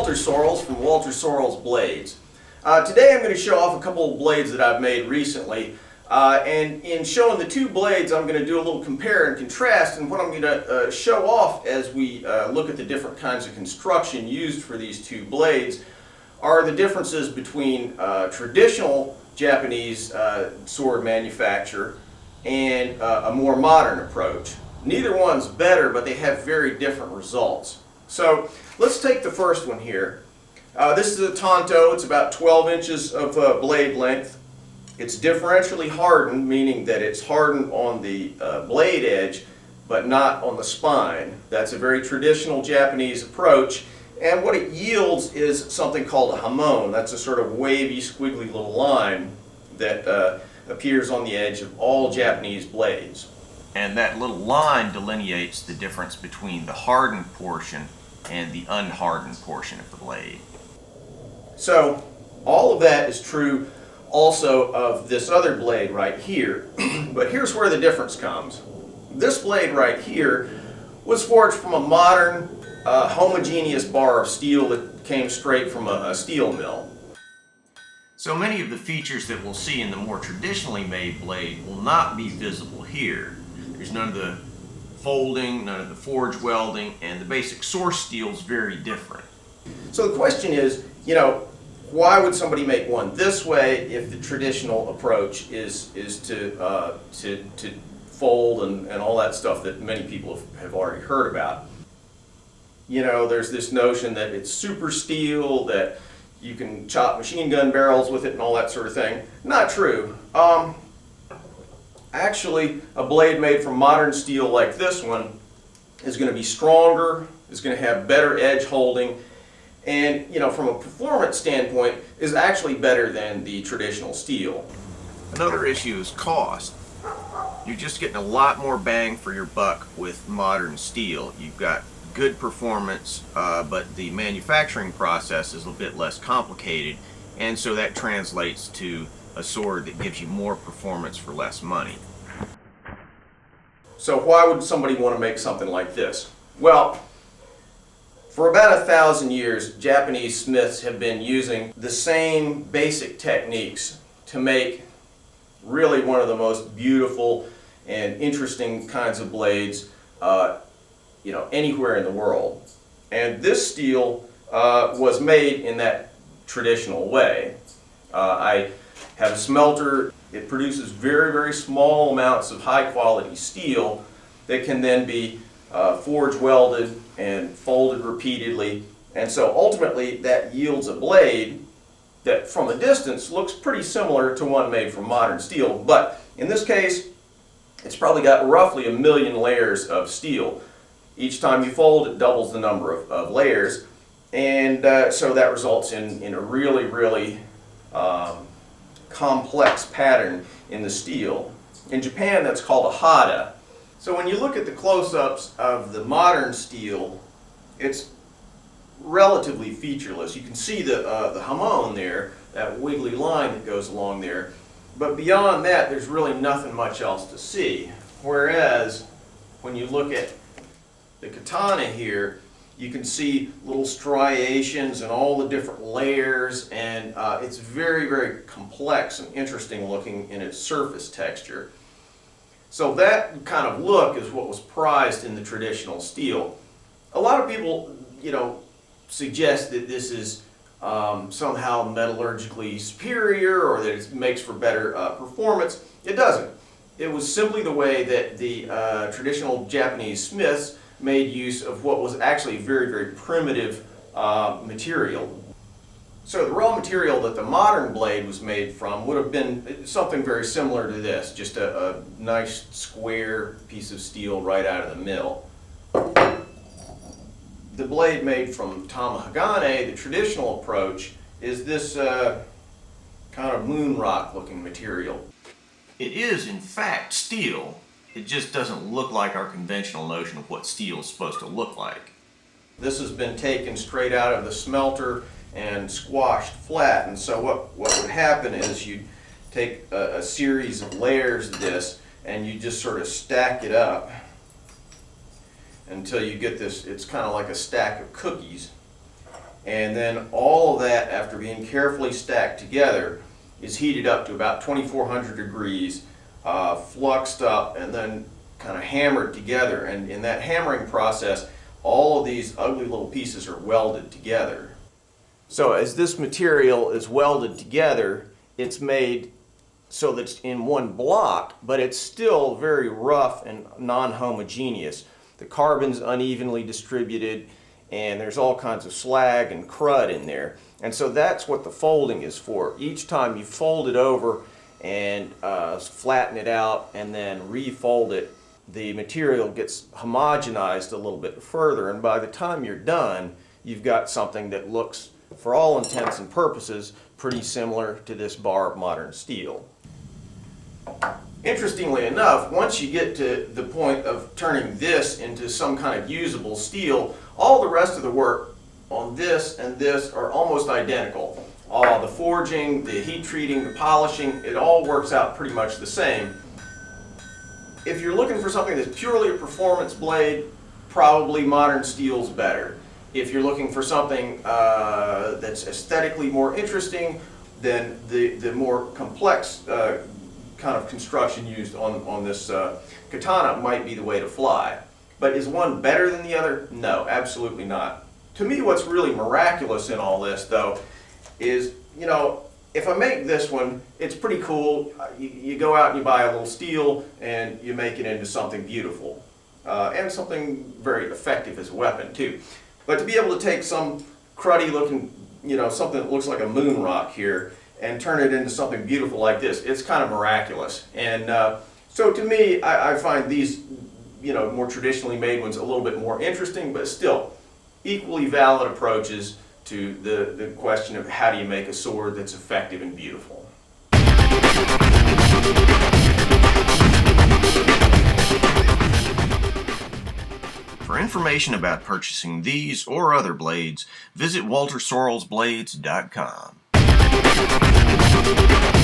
Walter Sorrells from Walter Sorrells Blades. Today I'm going to show off a couple of blades that I've made recently. And in showing the two blades, I'm going to do a little compare and contrast, and what I'm going to show off as we look at the different kinds of construction used for these two blades are the differences between traditional Japanese sword manufacture and a more modern approach. Neither one's better, but they have very different results. So let's take the first one here. This is a tanto. It's about 12 inches of blade length. It's differentially hardened, meaning that it's hardened on the blade edge, but not on the spine. That's a very traditional Japanese approach, and what it yields is something called a hamon. That's a sort of wavy, squiggly little line that appears on the edge of all Japanese blades. And that little line delineates the difference between the hardened portion and the unhardened portion of the blade. So all of that is true also of this other blade right here. But here's where the difference comes. This blade right here was forged from a modern homogeneous bar of steel that came straight from a steel mill. So many of the features that we'll see in the more traditionally made blade will not be visible here. There's none of the folding, none of the forge welding, and the basic source steel is very different. So the question is, why would somebody make one this way if the traditional approach is to fold and all that stuff that many people have already heard about? There's this notion that it's super steel, that you can chop machine gun barrels with it and all that sort of thing. Not true. Actually, a blade made from modern steel like this one is going to be stronger, is going to have better edge holding, and from a performance standpoint is actually better than the traditional steel. Another issue is cost. You're just getting a lot more bang for your buck with modern steel. You've got good performance, but the manufacturing process is a bit less complicated, and so that translates to a sword that gives you more performance for less money. So why would somebody want to make something like this? Well, for about 1,000 years, Japanese smiths have been using the same basic techniques to make really one of the most beautiful and interesting kinds of blades anywhere in the world. And this steel was made in that traditional way. I have a smelter. It produces very, very small amounts of high quality steel that can then be forge welded and folded repeatedly, and so ultimately that yields a blade that from a distance looks pretty similar to one made from modern steel, but in this case it's probably got roughly 1 million layers of steel. Each time you fold, it doubles the number of layers, and so that results in a really, really complex pattern in the steel. In Japan, that's called a hada. So when you look at the close-ups of the modern steel, it's relatively featureless. You can see the hamon there, that wiggly line that goes along there, but beyond that there's really nothing much else to see. Whereas when you look at the katana here, you can see little striations and all the different layers, and it's very, very complex and interesting looking in its surface texture. So that kind of look is what was prized in the traditional steel. A lot of people, suggest that this is somehow metallurgically superior or that it makes for better performance. It doesn't. It was simply the way that the traditional Japanese smiths made use of what was actually very, very primitive material. So the raw material that the modern blade was made from would have been something very similar to this, just a nice square piece of steel right out of the mill. The blade made from tamahagane, the traditional approach, is this kind of moon rock looking material. It is in fact steel, it just doesn't look like our conventional notion of what steel is supposed to look like. This has been taken straight out of the smelter and squashed flat, and so what would happen is you'd take a series of layers of this and you just sort of stack it up until you get this, it's kind of like a stack of cookies. And then all of that, after being carefully stacked together, is heated up to about 2400 degrees, fluxed up, and then kind of hammered together. And in that hammering process, all of these ugly little pieces are welded together. So as this material is welded together, it's made so that it's in one block, but it's still very rough and non-homogeneous. The carbon's unevenly distributed, and there's all kinds of slag and crud in there. And so that's what the folding is for. Each time you fold it over and flatten it out and then refold it, the material gets homogenized a little bit further, and by the time you're done, you've got something that looks, for all intents and purposes, pretty similar to this bar of modern steel. Interestingly enough, once you get to the point of turning this into some kind of usable steel, all the rest of the work on this and this are almost identical. The forging, the heat treating, the polishing, it all works out pretty much the same. If you're looking for something that's purely a performance blade, probably modern steel's better. If you're looking for something that's aesthetically more interesting, then the more complex kind of construction used on this katana might be the way to fly. But is one better than the other? No, absolutely not. To me, what's really miraculous in all this, though, is, if I make this one, it's pretty cool. You go out and you buy a little steel and you make it into something beautiful. And something very effective as a weapon, too. But to be able to take some cruddy looking, something that looks like a moon rock here and turn it into something beautiful like this, it's kind of miraculous. And so to me, I find these, more traditionally made ones a little bit more interesting, but still equally valid approaches to the question of how do you make a sword that's effective and beautiful. For information about purchasing these or other blades, visit WalterSorrellsBlades.com.